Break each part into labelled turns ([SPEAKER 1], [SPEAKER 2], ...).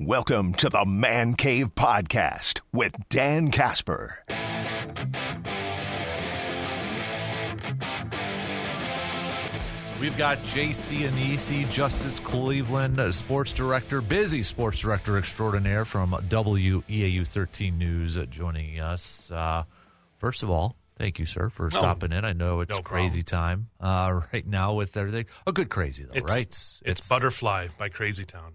[SPEAKER 1] Welcome to the Man Cave Podcast with Dan Casper.
[SPEAKER 2] We've got JC Anisi, Justus Cleveland, sports director, busy sports director extraordinaire from WEAU 13 News joining us. First of all, thank you, sir, for stopping in. I know it's crazy time right now with everything. A good crazy, though, right?
[SPEAKER 3] It's Butterfly by Crazy Town.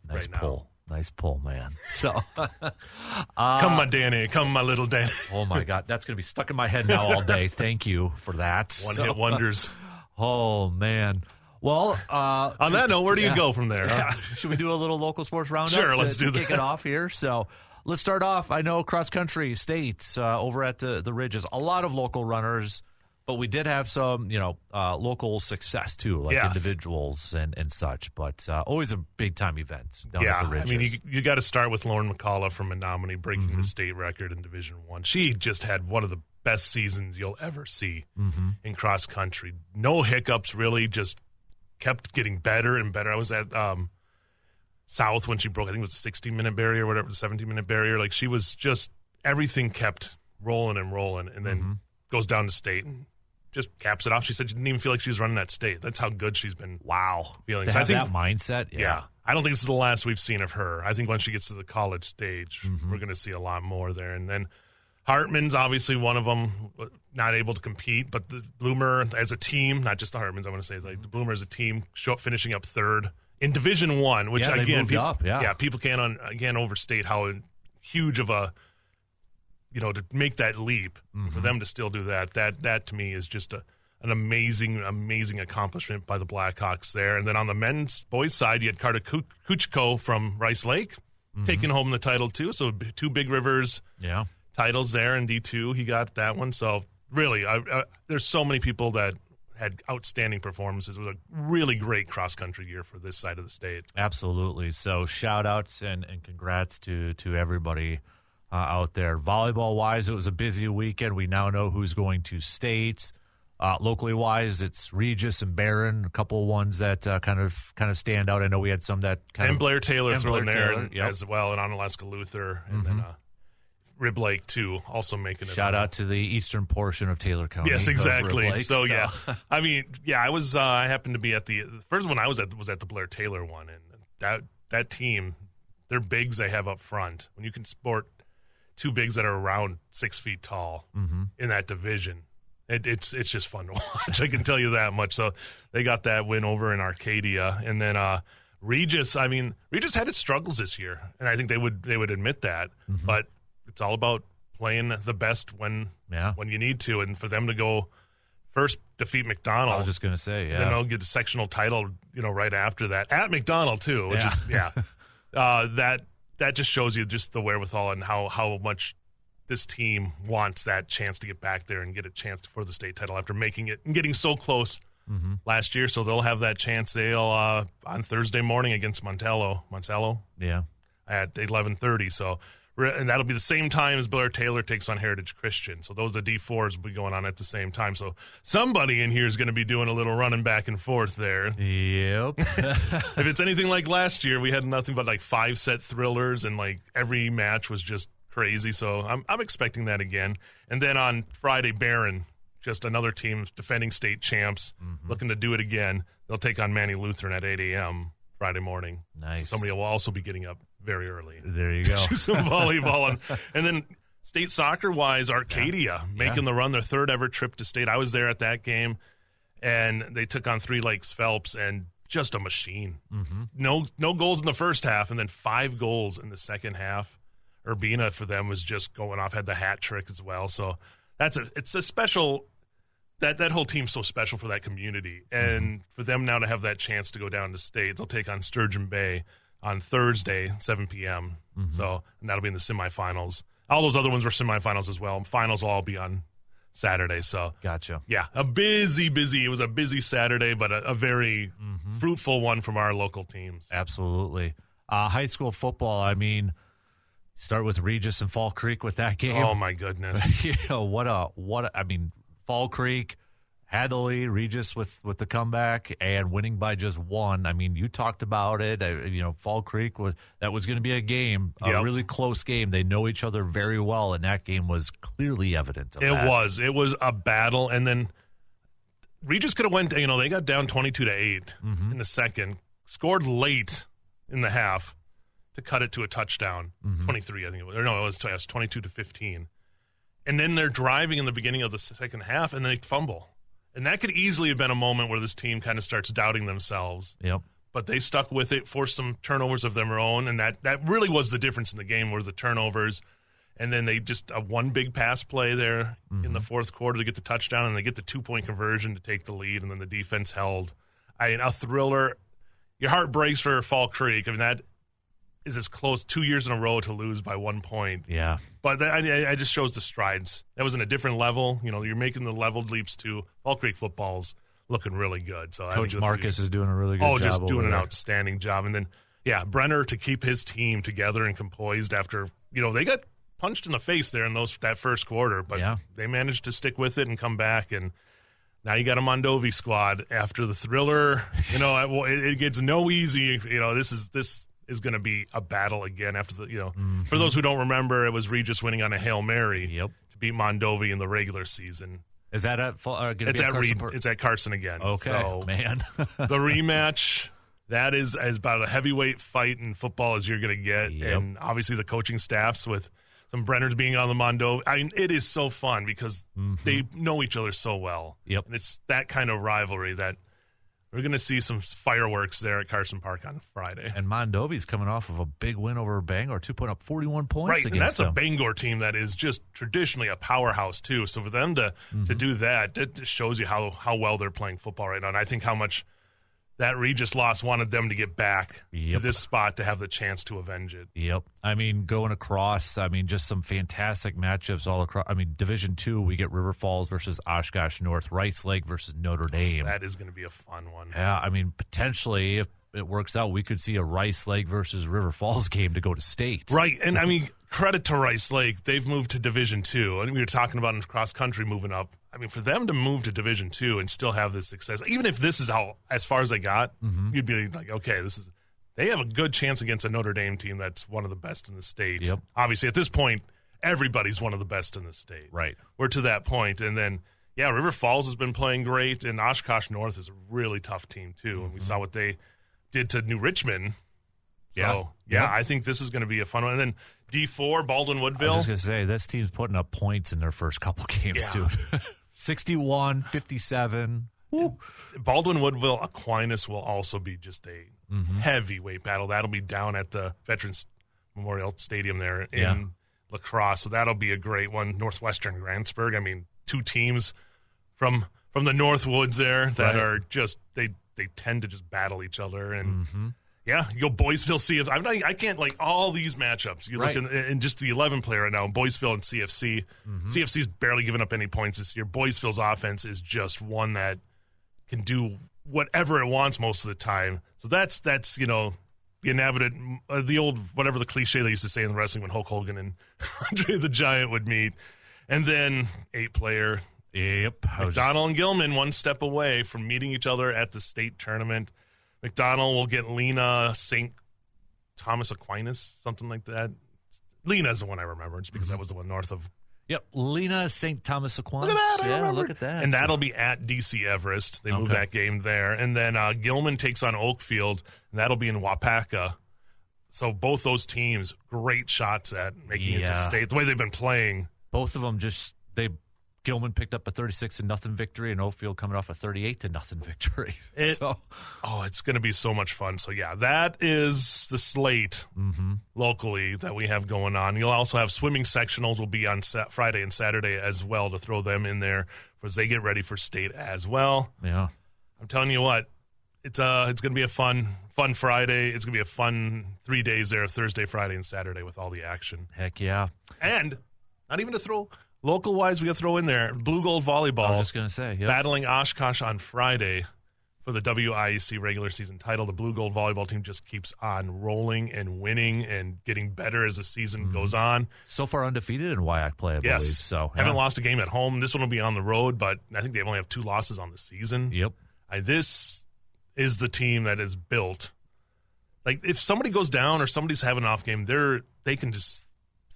[SPEAKER 2] Nice
[SPEAKER 3] right
[SPEAKER 2] pull.
[SPEAKER 3] Now.
[SPEAKER 2] Nice pull, man. So,
[SPEAKER 3] come, my Danny. Come, my little Danny.
[SPEAKER 2] Oh, my God. That's going to be stuck in my head now all day. Thank you for that.
[SPEAKER 3] One-hit wonders.
[SPEAKER 2] Oh, man. Well,
[SPEAKER 3] on that note, where do you go from there?
[SPEAKER 2] Yeah. Should we do a little local sports roundup?
[SPEAKER 3] Sure, let's do that.
[SPEAKER 2] Kick it off here. So let's start off. I know cross-country states over at the Ridges, a lot of local runners, but we did have some, local success, too, like individuals and such. But always a big-time event down at the Ridges.
[SPEAKER 3] I mean, you got to start with Lauren McCullough from Menominee breaking the state record in Division I. She just had one of the best seasons you'll ever see in cross country. No hiccups, really, just kept getting better and better. I was at South when she broke, I think it was the 16-minute barrier or whatever, the 17-minute barrier. Like, she was just, everything kept rolling and then goes down to state and just caps it off. She said she didn't even feel like she was running that state. That's how good she's been feeling.
[SPEAKER 2] To have that mindset,
[SPEAKER 3] yeah. I don't think this is the last we've seen of her. I think once she gets to the college stage, we're going to see a lot more there. And then Hartman's obviously one of them, not able to compete, but the Bloomer as a team, not just the Hartmans, I want to say, like the Bloomer as a team, finishing up third in Division I, which again, people can't overstate how huge of a, to make that leap, for them to still do that to me is just an amazing accomplishment by the Blackhawks there. And then on the boys side, you had Carter Kuchko from Rice Lake taking home the title too. So two Big Rivers titles there in D2. He got that one. So really, there's so many people that had outstanding performances. It was a really great cross-country year for this side of the state.
[SPEAKER 2] Absolutely. So shout-outs and congrats to everybody out there. Volleyball-wise, it was a busy weekend. We now know who's going to states. Locally-wise, it's Regis and Barron, a couple of ones that kind of stand out. I know we had some that
[SPEAKER 3] and Blair Taylor thrown there as well, and Onalaska Luther, and then Rib Lake, too, also making it.
[SPEAKER 2] Shout out to the eastern portion of Taylor County.
[SPEAKER 3] Yes, exactly. So, yeah. I mean, I happened to be at the first one I was at the Blair Taylor one, and that team, their bigs they have up front, when you can sport two bigs that are around 6 feet tall in that division, it's just fun to watch. I can tell you that much. So they got that win over in Arcadia, and then Regis had its struggles this year, and I think they would admit that, but it's all about playing the best when you need to, and for them to go first defeat McDonald.
[SPEAKER 2] I was just going to say,
[SPEAKER 3] then they'll get the sectional title, right after that at McDonald too, which is that just shows you just the wherewithal and how much this team wants that chance to get back there and get a chance for the state title after making it and getting so close last year. So they'll have that chance. They'll on Thursday morning against Montello, at 11:30. So. And that'll be the same time as Blair Taylor takes on Heritage Christian. So those, the D4s, will be going on at the same time. So somebody in here is going to be doing a little running back and forth there.
[SPEAKER 2] Yep.
[SPEAKER 3] If it's anything like last year, we had nothing but like 5-set thrillers, and like every match was just crazy. So I'm expecting that again. And then on Friday, Barron, just another team, defending state champs, looking to do it again. They'll take on Manny Lutheran at 8 a.m. Friday morning.
[SPEAKER 2] Nice.
[SPEAKER 3] So somebody will also be getting up very early.
[SPEAKER 2] There you go.
[SPEAKER 3] Some volleyball. And then state soccer-wise, Arcadia making the run, their third ever trip to state. I was there at that game, and they took on Three Lakes Phelps, and just a machine. No goals in the first half, and then 5 goals in the second half. Urbina, for them, was just going off, had the hat trick as well. So it's a special – that whole team's so special for that community. And for them now to have that chance to go down to state, they'll take on Sturgeon Bay on Thursday, 7 p.m. So, and that'll be in the semifinals. All those other ones were semifinals as well. Finals will all be on Saturday. So,
[SPEAKER 2] gotcha.
[SPEAKER 3] Yeah, it was a busy Saturday, but a very fruitful one from our local teams.
[SPEAKER 2] Absolutely. High school football, I mean, start with Regis and Fall Creek with that game.
[SPEAKER 3] Oh, my goodness.
[SPEAKER 2] I mean, Fall Creek had the lead, Regis with the comeback, and winning by just one. I mean, you talked about it. Fall Creek was going to be a game, a really close game. They know each other very well, and that game was clearly evident of that.
[SPEAKER 3] It was a battle, and then Regis could have went. They got down 22-8 in the second, scored late in the half to cut it to a touchdown, 23, I think it was. Or no, it was 22-15. And then they're driving in the beginning of the second half, and then they fumble. And that could easily have been a moment where this team kind of starts doubting themselves.
[SPEAKER 2] Yep.
[SPEAKER 3] But they stuck with it, forced some turnovers of their own, and that really was the difference in the game, were the turnovers. And then they just one big pass play there in the fourth quarter to get the touchdown, and they get the 2-point conversion to take the lead, and then the defense held. A thriller. Your heart breaks for Fall Creek. I mean, that is as close 2 years in a row to lose by 1 point.
[SPEAKER 2] Yeah.
[SPEAKER 3] But I just shows the strides. That was in a different level. You're making the leveled leaps to Fall Creek football's looking really good. So
[SPEAKER 2] Coach Marcus is doing a really good job.
[SPEAKER 3] Just doing an outstanding job. And then, Brenner to keep his team together and composed after, they got punched in the face there in that first quarter, but they managed to stick with it and come back. And now you got a Mondovi squad after the thriller. It gets no easy. This is going to be a battle again after the, for those who don't remember, it was Regis winning on a Hail Mary to beat Mondovi in the regular season.
[SPEAKER 2] Is that at
[SPEAKER 3] it's at Carson again.
[SPEAKER 2] Okay,
[SPEAKER 3] so
[SPEAKER 2] man.
[SPEAKER 3] The rematch, that is as about a heavyweight fight in football as you're going to get.
[SPEAKER 2] Yep.
[SPEAKER 3] And obviously the coaching staffs with some Brenners being on the Mondovi. I mean, it is so fun because they know each other so well.
[SPEAKER 2] Yep.
[SPEAKER 3] And it's that kind of rivalry that we're going to see some fireworks there at Carson Park on Friday.
[SPEAKER 2] And Mondovi's coming off of a big win over Bangor, 2 41 points
[SPEAKER 3] right,
[SPEAKER 2] against
[SPEAKER 3] and that's
[SPEAKER 2] them.
[SPEAKER 3] a Bangor team that is just traditionally a powerhouse too. So for them to do that, it just shows you how well they're playing football right now. And I think how much that Regis loss wanted them to get back to this spot to have the chance to avenge it.
[SPEAKER 2] Yep. I mean, going across, just some fantastic matchups all across. Division II, we get River Falls versus Oshkosh North, Rice Lake versus Notre Dame.
[SPEAKER 3] That is going to be a fun one.
[SPEAKER 2] Yeah, potentially, if it works out, we could see a Rice Lake versus River Falls game to go to state.
[SPEAKER 3] Right, and credit to Rice Lake. They've moved to Division II. We were talking about in cross-country moving up. For them to move to Division II and still have this success, even if this is as far as they got, you'd be like, okay, they have a good chance against a Notre Dame team that's one of the best in the state.
[SPEAKER 2] Yep.
[SPEAKER 3] Obviously, at this point, everybody's one of the best in the state.
[SPEAKER 2] Right.
[SPEAKER 3] We're to that point. And then, River Falls has been playing great, and Oshkosh North is a really tough team, too. And we saw what they did to New Richmond. So, I think this is going to be a fun one. And then D4, Baldwin Woodville.
[SPEAKER 2] I was just going to say, this team's putting up points in their first couple games, dude. 61, 57. Woo.
[SPEAKER 3] Baldwin Woodville Aquinas will also be just a heavyweight battle. That'll be down at the Veterans Memorial Stadium there in La Crosse. So that'll be a great one. Northwestern Grantsburg. Two teams from the Northwoods there that are just they tend to just battle each other. And you go Boyceville, CFC. I can't like all these matchups. You look in just the 11 player right now, Boyceville and CFC. CFC's barely given up any points this year. Boyceville's offense is just one that can do whatever it wants most of the time. So that's the inhabited, the old, whatever the cliche they used to say in the wrestling when Hulk Hogan and Andre the Giant would meet. And then 8 player.
[SPEAKER 2] Yep.
[SPEAKER 3] McDonald and Gilman one step away from meeting each other at the state tournament. McDonald will get Lena St. Thomas Aquinas, something like that. Lena's the one I remember, just because that was the one north of.
[SPEAKER 2] Yep, Lena St. Thomas Aquinas.
[SPEAKER 3] Look at that, I remember.
[SPEAKER 2] Look at that.
[SPEAKER 3] And that'll be at DC Everest. They move that game there. And then Gilman takes on Oakfield, and that'll be in Wapaka. So both those teams, great shots at making it to state. The way they've been playing.
[SPEAKER 2] Both of them Gilman picked up a 36-0 victory, and Oakfield coming off a 38-0 victory.
[SPEAKER 3] It's going to be so much fun. So, that is the slate locally that we have going on. You'll also have swimming sectionals will be on Friday and Saturday as well to throw them in there as they get ready for state as well.
[SPEAKER 2] Yeah.
[SPEAKER 3] I'm telling you what, it's going to be a fun Friday. It's going to be a fun 3 days there, Thursday, Friday, and Saturday with all the action.
[SPEAKER 2] Heck yeah.
[SPEAKER 3] And not even to throw – local-wise, we got to throw in there Blue Gold Volleyball.
[SPEAKER 2] I was just going to say,
[SPEAKER 3] battling Oshkosh on Friday. for the WIEC regular season title. The Blue Gold volleyball team just keeps on rolling and winning and getting better as the season goes on.
[SPEAKER 2] So far undefeated in WEAU play, I believe. So
[SPEAKER 3] haven't lost a game at home. This one will be on the road, but I think they only have 2 losses on the season.
[SPEAKER 2] Yep.
[SPEAKER 3] This is the team that is built. Like, if somebody goes down or somebody's having an off game, they can just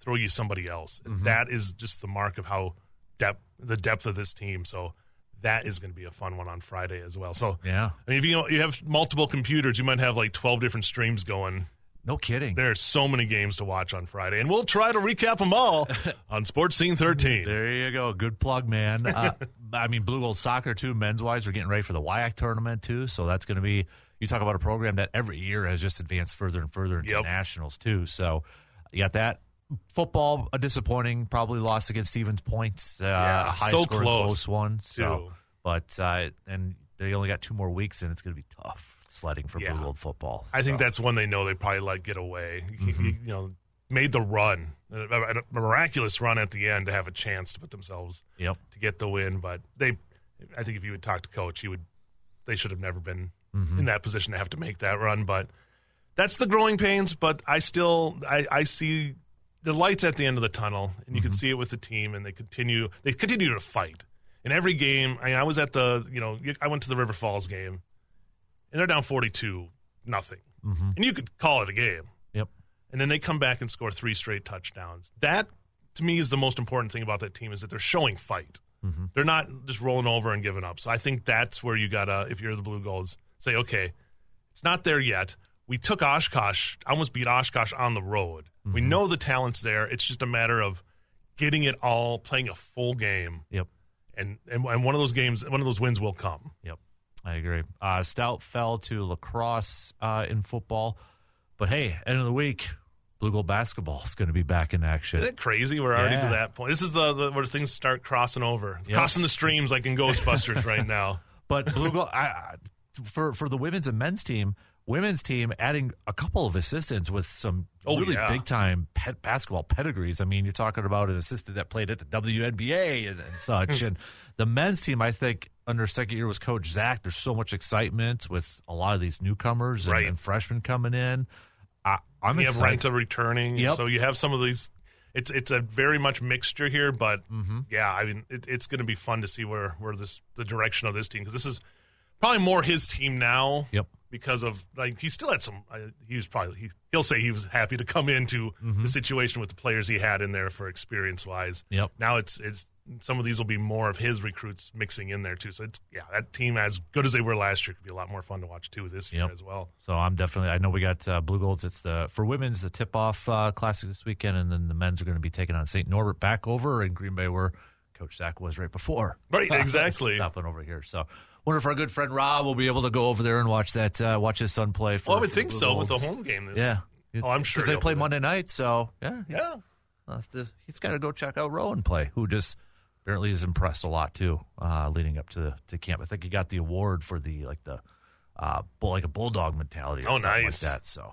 [SPEAKER 3] throw you somebody else. And that is just the mark of how the depth of this team. So that is going to be a fun one on Friday as well. So,
[SPEAKER 2] yeah.
[SPEAKER 3] I mean, if you have multiple computers, you might have like 12 different streams going.
[SPEAKER 2] No kidding.
[SPEAKER 3] There are so many games to watch on Friday, and we'll try to recap them all on SportsScene 13.
[SPEAKER 2] There you go. Good plug, man. I mean, Blue Gold Soccer, too, men's-wise, we're getting ready for the WEAU tournament, too. So that's going to be – you talk about a program that every year has just advanced further and further into nationals, too. So you got that. Football, a disappointing, probably loss against Stevens Point. High
[SPEAKER 3] so
[SPEAKER 2] score, close one.
[SPEAKER 3] Too.
[SPEAKER 2] But and they only got 2 more weeks, and it's going to be tough sledding for Blue Gold football.
[SPEAKER 3] I think that's when they know they probably get away. You know, made the run, a miraculous run at the end to have a chance to put themselves to get the win. But I think if you would talk to Coach, they should have never been in that position to have to make that run. But that's the growing pains. But I see the lights at the end of the tunnel, and you can see it with the team, and they continue to fight. In every game, I was at I went to the River Falls game, and they're down 42-0. And you could call it a game.
[SPEAKER 2] Yep.
[SPEAKER 3] And then they come back and score 3 straight touchdowns. That, to me, is the most important thing about that team, is that they're showing fight. They're not just rolling over and giving up. So I think that's where you got to, if you're the Blue Golds, say, okay, it's not there yet. We took Oshkosh, almost beat Oshkosh on the road. We know the talent's there. It's just a matter of getting it all, playing a full game.
[SPEAKER 2] Yep.
[SPEAKER 3] And one of those games, one of those wins will come.
[SPEAKER 2] Yep, I agree. Stout fell to lacrosse in football. But, hey, end of the week, Blue Gold basketball is going to be back in action.
[SPEAKER 3] Isn't it crazy? We're already to that point. This is the where things start crossing over, crossing the streams like in Ghostbusters right now.
[SPEAKER 2] But Blue Gold, for the women's and men's team, adding a couple of assistants with some really big-time basketball pedigrees. I mean, you're talking about an assistant that played at the WNBA and such. And the men's team, I think, under second year was Coach Zach. There's so much excitement with a lot of these newcomers and freshmen coming in. I'm
[SPEAKER 3] you
[SPEAKER 2] excited.
[SPEAKER 3] have Renta returning, so you have some of these. It's a very much mixture here, but I mean, it's going to be fun to see where the direction of this team, because this is probably more his team now.
[SPEAKER 2] Yep.
[SPEAKER 3] Because of, like, he still had some. He'll say he was happy to come into the situation with the players he had in there for experience wise.
[SPEAKER 2] Yep.
[SPEAKER 3] Now it's some of these will be more of his recruits mixing in there too. So that team, as good as they were last year, could be a lot more fun to watch too this year as well.
[SPEAKER 2] So I know we got Blue Golds. It's for women's the tip off classic this weekend, and then the men's are going to be taking on St. Norbert back over in Green Bay where Coach Zach was right before.
[SPEAKER 3] Right, exactly.
[SPEAKER 2] Stopping over here. So wonder if our good friend Rob will be able to go over there and watch his son play.
[SPEAKER 3] I would think so with the home game. I'm sure
[SPEAKER 2] because they play Monday night. So he's got to go check out Rowan play, who just apparently has impressed a lot too, leading up to camp. I think he got the award for a bulldog mentality. Or something like that. So